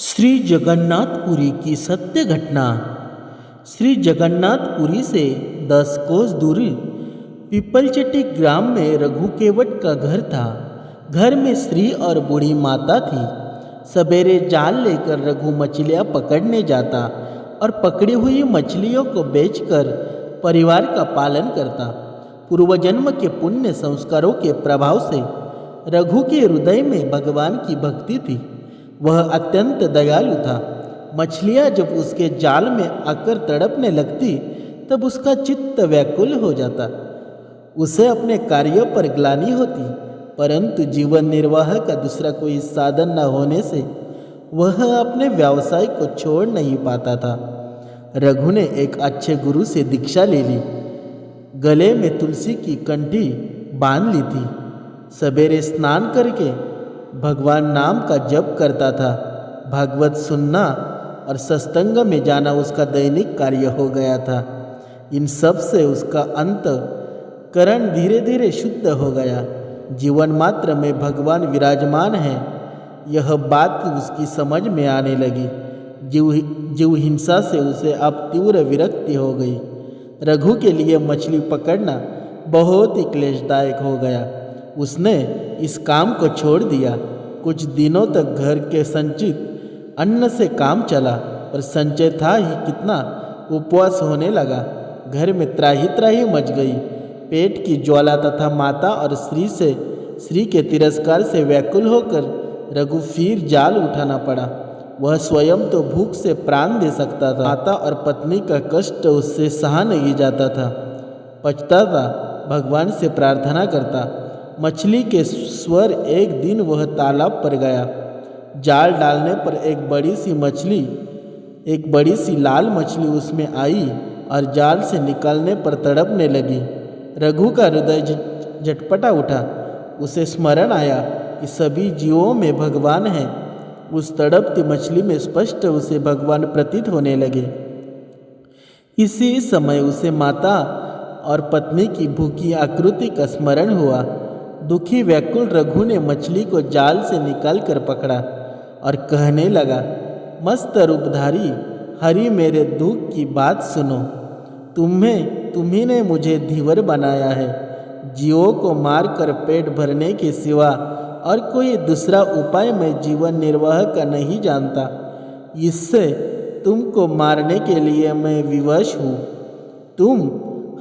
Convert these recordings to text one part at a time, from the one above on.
श्री जगन्नाथपुरी की सत्य घटना। श्री जगन्नाथपुरी से 10 कोस दूरी पीपलचट्टी ग्राम में रघु केवट का घर था। घर में स्त्री और बूढ़ी माता थी। सवेरे जाल लेकर रघु मछलियाँ पकड़ने जाता और पकड़ी हुई मछलियों को बेचकर परिवार का पालन करता। पूर्वजन्म के पुण्य संस्कारों के प्रभाव से रघु के हृदय में भगवान की भक्ति थी। वह अत्यंत दयालु था। मछलियाँ जब उसके जाल में आकर तड़पने लगती तब उसका चित्त व्याकुल हो जाता। उसे अपने कार्यों पर ग्लानि होती, परंतु जीवन निर्वाह का दूसरा कोई साधन न होने से वह अपने व्यवसाय को छोड़ नहीं पाता था। रघु ने एक अच्छे गुरु से दीक्षा ले ली। गले में तुलसी की कंठी बांध ली थी। सवेरे स्नान करके भगवान नाम का जप करता था। भागवत सुनना और सत्संग में जाना उसका दैनिक कार्य हो गया था। इन सब से उसका अंतःकरण धीरे धीरे शुद्ध हो गया। जीवन मात्र में भगवान विराजमान है, यह बात उसकी समझ में आने लगी। जीव हिंसा से उसे अब तीव्र विरक्ति हो गई। रघु के लिए मछली पकड़ना बहुत ही क्लेशदायक हो गया। उसने इस काम को छोड़ दिया। कुछ दिनों तक घर के संचित अन्न से काम चला, पर संचय था ही कितना, उपवास होने लगा। घर में त्राही त्राही मच गई। पेट की ज्वाला तथा माता और स्त्री के तिरस्कार से व्याकुल होकर रघु फिर जाल उठाना पड़ा। वह स्वयं तो भूख से प्राण दे सकता था, माता और पत्नी का कष्ट उससे सहा नहीं जाता था। पछताता, भगवान से प्रार्थना करता। मछली के स्वर एक दिन वह तालाब पर गया। जाल डालने पर एक बड़ी सी लाल मछली उसमें आई और जाल से निकालने पर तड़पने लगी। रघु का हृदय झटपटा उठा। उसे स्मरण आया कि सभी जीवों में भगवान है। उस तड़पती मछली में स्पष्ट उसे भगवान प्रतीत होने लगे। इसी समय उसे माता और पत्नी की भूखी आकृति का स्मरण हुआ। दुखी व्याकुल रघु ने मछली को जाल से निकालकर पकड़ा और कहने लगा, मस्त रूपधारी हरि, मेरे दुख की बात सुनो। तुम्ही ने मुझे धीवर बनाया है। जीवों को मारकर पेट भरने के सिवा और कोई दूसरा उपाय मैं जीवन निर्वाह का नहीं जानता। इससे तुमको मारने के लिए मैं विवश हूँ। तुम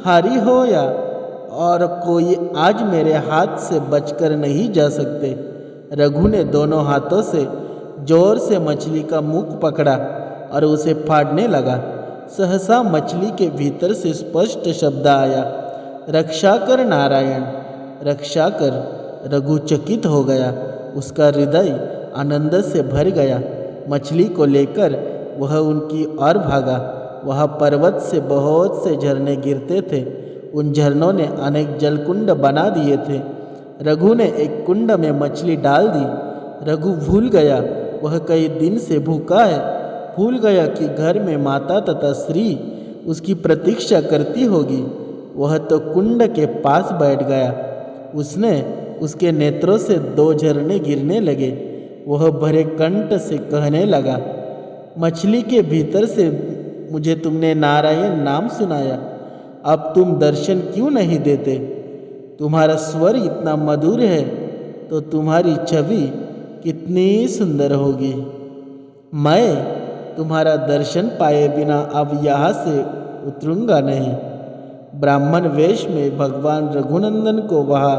हरि हो या और कोई आज मेरे हाथ से बचकर नहीं जा सकते। रघु ने दोनों हाथों से जोर से मछली का मुख पकड़ा और उसे फाड़ने लगा। सहसा मछली के भीतर से स्पष्ट शब्द आया, रक्षा कर नारायण, रक्षा कर। रघु चकित हो गया। उसका हृदय आनंद से भर गया। मछली को लेकर वह उनकी ओर भागा। वह पर्वत से बहुत से झरने गिरते थे। उन झरनों ने अनेक जलकुंड बना दिए थे। रघु ने एक कुंड में मछली डाल दी। रघु भूल गया वह कई दिन से भूखा है। भूल गया कि घर में माता तथा स्त्री उसकी प्रतीक्षा करती होगी। वह तो कुंड के पास बैठ गया। उसके नेत्रों से 2 झरने गिरने लगे। वह भरे कंठ से कहने लगा, मछली के भीतर से मुझे तुमने नारायण नाम सुनाया, अब तुम दर्शन क्यों नहीं देते? तुम्हारा स्वर इतना मधुर है तो तुम्हारी छवि कितनी सुंदर होगी। मैं तुम्हारा दर्शन पाए बिना अब यहाँ से उतरूंगा नहीं। ब्राह्मण वेश में भगवान रघुनंदन को वहाँ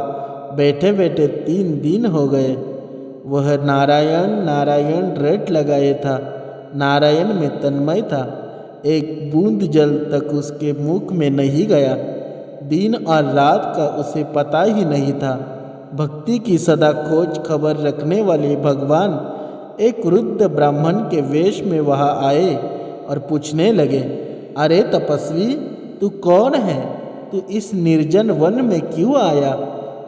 बैठे बैठे 3 दिन हो गए। वह नारायण नारायण रट लगाए था। नारायण में तन्मय था। एक बूंद जल तक उसके मुख में नहीं गया। दिन और रात का उसे पता ही नहीं था। भक्ति की सदा खोज खबर रखने वाले भगवान एक वृद्ध ब्राह्मण के वेश में वहाँ आए और पूछने लगे, अरे तपस्वी, तू कौन है? तू इस निर्जन वन में क्यों आया?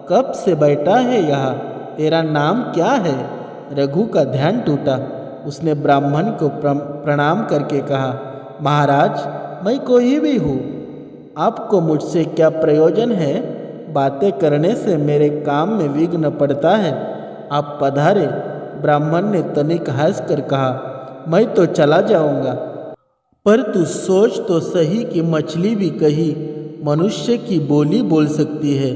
कब से बैठा है यहाँ? तेरा नाम क्या है? रघु का ध्यान टूटा। उसने ब्राह्मण को प्रणाम करके कहा, महाराज, मैं कोई भी हूँ। आपको मुझसे क्या प्रयोजन है? बातें करने से मेरे काम में विघ्न पड़ता है। आप पधारे। ब्राह्मण ने तनिक हंस कर कहा, मैं तो चला जाऊंगा। पर तू सोच तो सही कि मछली भी कहीं मनुष्य की बोली बोल सकती है।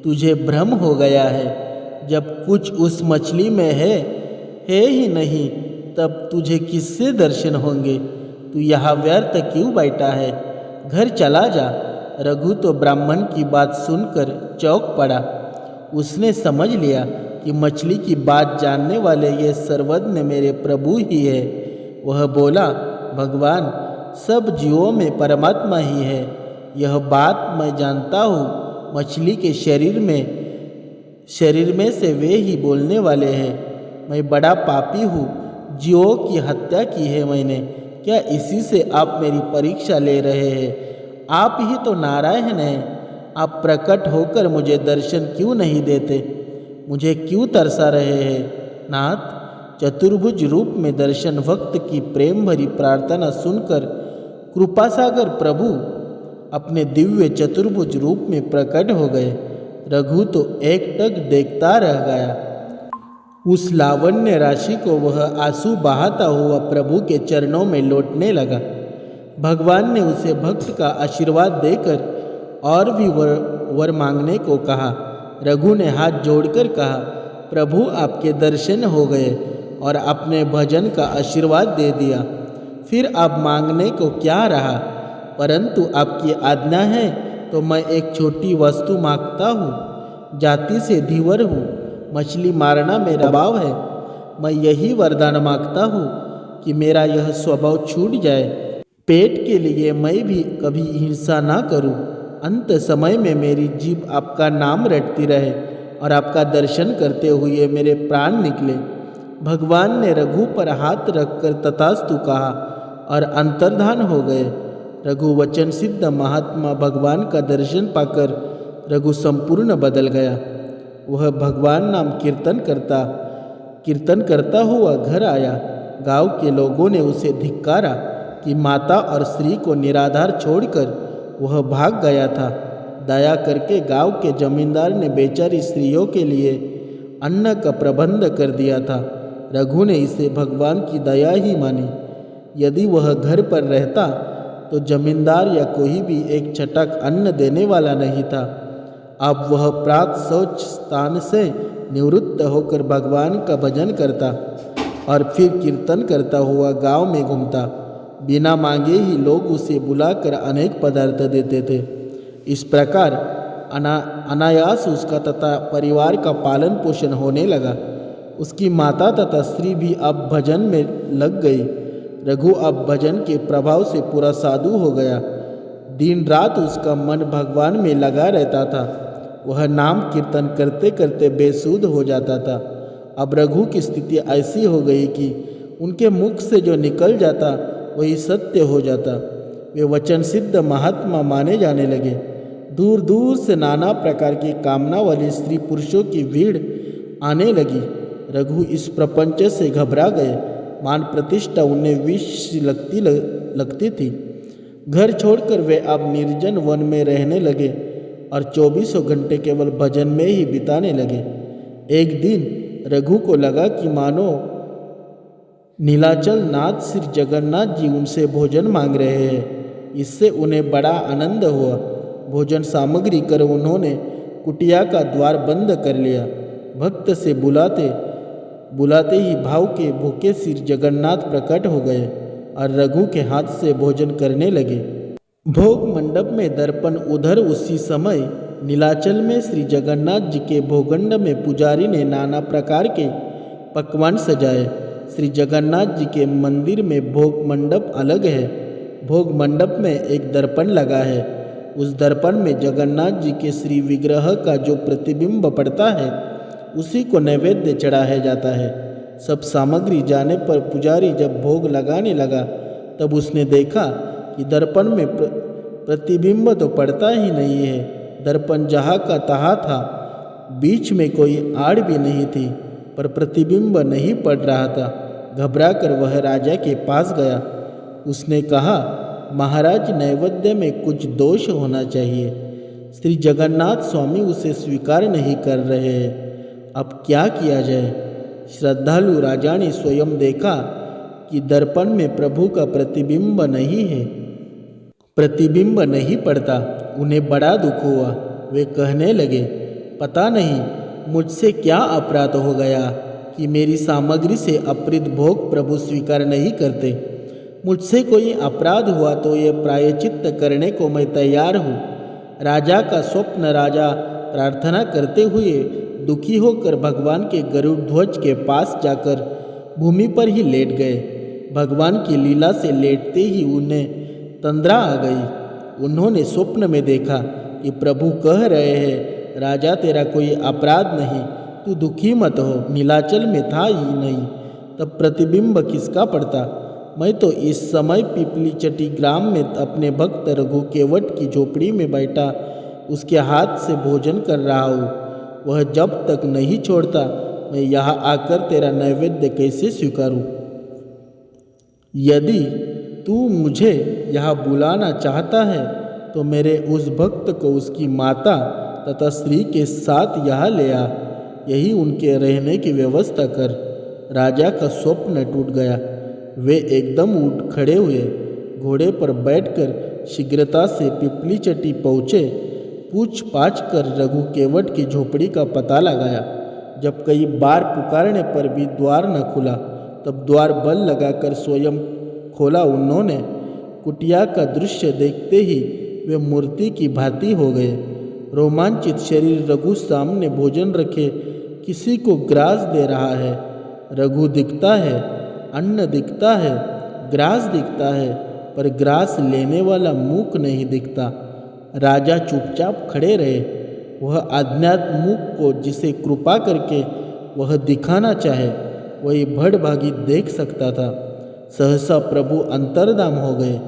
तुझे भ्रम हो गया है। जब कुछ उस मछली में है ही नहीं, तब तुझे किससे दर्शन होंगे? तू यहाँ व्यर्थ क्यों बैठा है? घर चला जा। रघु तो ब्राह्मण की बात सुनकर चौंक पड़ा। उसने समझ लिया कि मछली की बात जानने वाले ये सर्वज्ञ मेरे प्रभु ही है। वह बोला, भगवान, सब जीवों में परमात्मा ही है, यह बात मैं जानता हूँ। मछली के शरीर में से वे ही बोलने वाले हैं। मैं बड़ा पापी हूँ, जीवों की हत्या की है मैंने। क्या इसी से आप मेरी परीक्षा ले रहे हैं? आप ही तो नारायण हैं। आप प्रकट होकर मुझे दर्शन क्यों नहीं देते? मुझे क्यों तरसा रहे हैं? नाथ, चतुर्भुज रूप में दर्शन भक्त की प्रेम भरी प्रार्थना सुनकर कृपासागर प्रभु अपने दिव्य चतुर्भुज रूप में प्रकट हो गए। रघु तो एकटक देखता रह गया। उस लावण्य राशि को वह आंसू बहाता हुआ प्रभु के चरणों में लौटने लगा। भगवान ने उसे भक्त का आशीर्वाद देकर और भी वर मांगने को कहा। रघु ने हाथ जोड़कर कहा, प्रभु, आपके दर्शन हो गए और अपने भजन का आशीर्वाद दे दिया। फिर अब मांगने को क्या रहा? परंतु आपकी आज्ञा है तो मैं एक छोटी वस्तु मांगता हूँ। जाति से धीवर हूँ, मछली मारना मेरा भाव है। मैं यही वरदान मांगता हूँ कि मेरा यह स्वभाव छूट जाए। पेट के लिए मैं भी कभी हिंसा ना करूँ। अंत समय में मेरी जीभ आपका नाम रटती रहे और आपका दर्शन करते हुए मेरे प्राण निकले। भगवान ने रघु पर हाथ रखकर तथास्तु कहा और अंतर्धान हो गए। रघु वचन सिद्ध महात्मा भगवान का दर्शन पाकर रघु संपूर्ण बदल गया। वह भगवान नाम कीर्तन करता हुआ घर आया। गांव के लोगों ने उसे धिक्कारा कि माता और स्त्री को निराधार छोड़कर वह भाग गया था। दया करके गांव के जमींदार ने बेचारी स्त्रियों के लिए अन्न का प्रबंध कर दिया था। रघु ने इसे भगवान की दया ही मानी। यदि वह घर पर रहता तो जमींदार या कोई भी एक छटक अन्न देने वाला नहीं था। अब वह प्रात शौच स्थान से निवृत्त होकर भगवान का भजन करता और फिर कीर्तन करता हुआ गांव में घूमता। बिना मांगे ही लोग उसे बुलाकर अनेक पदार्थ देते थे। इस प्रकार अनायास उसका तथा परिवार का पालन पोषण होने लगा। उसकी माता तथा स्त्री भी अब भजन में लग गई। रघु अब भजन के प्रभाव से पूरा साधु हो गया। दिन रात उसका मन भगवान में लगा रहता था। वह नाम कीर्तन करते करते बेसुध हो जाता था। अब रघु की स्थिति ऐसी हो गई कि उनके मुख से जो निकल जाता वही सत्य हो जाता। वे वचन सिद्ध महात्मा माने जाने लगे। दूर दूर से नाना प्रकार की कामना वाली स्त्री पुरुषों की भीड़ आने लगी। रघु इस प्रपंच से घबरा गए। मान प्रतिष्ठा उन्हें विष लगती थी। घर छोड़कर वे अब निर्जन वन में रहने लगे और 24 घंटे केवल भजन में ही बिताने लगे। एक दिन रघु को लगा कि मानो नीलाचल नाथ श्री जगन्नाथ जी उनसे भोजन मांग रहे हैं। इससे उन्हें बड़ा आनंद हुआ। भोजन सामग्री कर उन्होंने कुटिया का द्वार बंद कर लिया। भक्त से बुलाते ही भाव के भूखे श्री जगन्नाथ प्रकट हो गए और रघु के हाथ से भोजन करने लगे। भोग मंडप में दर्पण उधर उसी समय नीलाचल में श्री जगन्नाथ जी के भोगंड में पुजारी ने नाना प्रकार के पकवान सजाए। श्री जगन्नाथ जी के मंदिर में भोग मंडप अलग है। भोग मंडप में एक दर्पण लगा है। उस दर्पण में जगन्नाथ जी के श्री विग्रह का जो प्रतिबिंब पड़ता है उसी को नैवेद्य चढ़ाया जाता है। सब सामग्री जाने पर पुजारी जब भोग लगाने लगा तब उसने देखा कि दर्पण में प्रतिबिंब तो पड़ता ही नहीं है। दर्पण जहाँ का तहाँ था, बीच में कोई आड़ भी नहीं थी, पर प्रतिबिंब नहीं पड़ रहा था। घबरा कर वह राजा के पास गया। उसने कहा, महाराज, नैवेद्य में कुछ दोष होना चाहिए। श्री जगन्नाथ स्वामी उसे स्वीकार नहीं कर रहे हैं। अब क्या किया जाए? श्रद्धालु राजा ने स्वयं देखा कि दर्पण में प्रभु का प्रतिबिंब नहीं है, प्रतिबिंब नहीं पड़ता। उन्हें बड़ा दुख हुआ। वे कहने लगे, पता नहीं मुझसे क्या अपराध हो गया कि मेरी सामग्री से अप्रित भोग प्रभु स्वीकार नहीं करते। मुझसे कोई अपराध हुआ तो ये प्रायश्चित्त करने को मैं तैयार हूँ। राजा का स्वप्न। राजा प्रार्थना करते हुए दुखी होकर भगवान के गरुड़ ध्वज के पास जाकर भूमि पर ही लेट गए। भगवान की लीला से लेटते ही उन्हें तंद्रा आ गई। उन्होंने स्वप्न में देखा कि प्रभु कह रहे हैं, राजा तेरा कोई अपराध नहीं, तू दुखी मत हो, नीलाचल में था ही नहीं, तब प्रतिबिंब किसका पड़ता। मैं तो इस समय पिपली चटी ग्राम में अपने भक्त रघु केवट की झोपड़ी में बैठा उसके हाथ से भोजन कर रहा हूँ। वह जब तक नहीं छोड़ता मैं यहाँ आकर तेरा नैवेद्य कैसे स्वीकारूँ। यदि तू मुझे यहाँ बुलाना चाहता है तो मेरे उस भक्त को उसकी माता तथा स्त्री के साथ यहाँ ले आ, यही उनके रहने की व्यवस्था कर। राजा का स्वप्न टूट गया। वे एकदम उठ खड़े हुए, घोड़े पर बैठकर शीघ्रता से पिपली चट्टी पहुँचे। पूछ पाछ कर रघु केवट की झोपड़ी का पता लगाया। जब कई बार पुकारने पर भी द्वार न खुला, तब द्वार बल लगाकर स्वयं खोला उन्होंने। कुटिया का दृश्य देखते ही वे मूर्ति की भांति हो गए। रोमांचित शरीर रघु सामने भोजन रखे किसी को ग्रास दे रहा है। रघु दिखता है, अन्न दिखता है, ग्रास दिखता है, पर ग्रास लेने वाला मूक नहीं दिखता। राजा चुपचाप खड़े रहे। वह अज्ञात मूक को जिसे कृपा करके वह दिखाना चाहे वही भड़भागी देख सकता था। सहसा प्रभु अंतर्धान हो गए।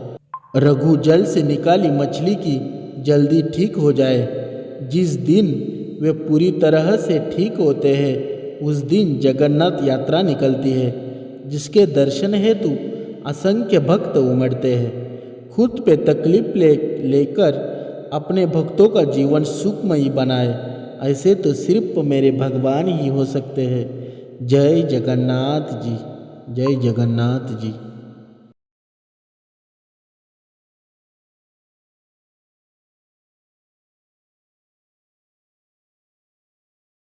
रघु जल से निकाली मछली की जल्दी ठीक हो जाए। जिस दिन वे पूरी तरह से ठीक होते हैं उस दिन जगन्नाथ यात्रा निकलती है, जिसके दर्शन हेतु असंख्य भक्त उमड़ते हैं। खुद पे तकलीफ लेकर अपने भक्तों का जीवन सुखमयी बनाए, ऐसे तो सिर्फ मेरे भगवान ही हो सकते हैं। जय जगन्नाथ जी, जय जगन्नाथ जी।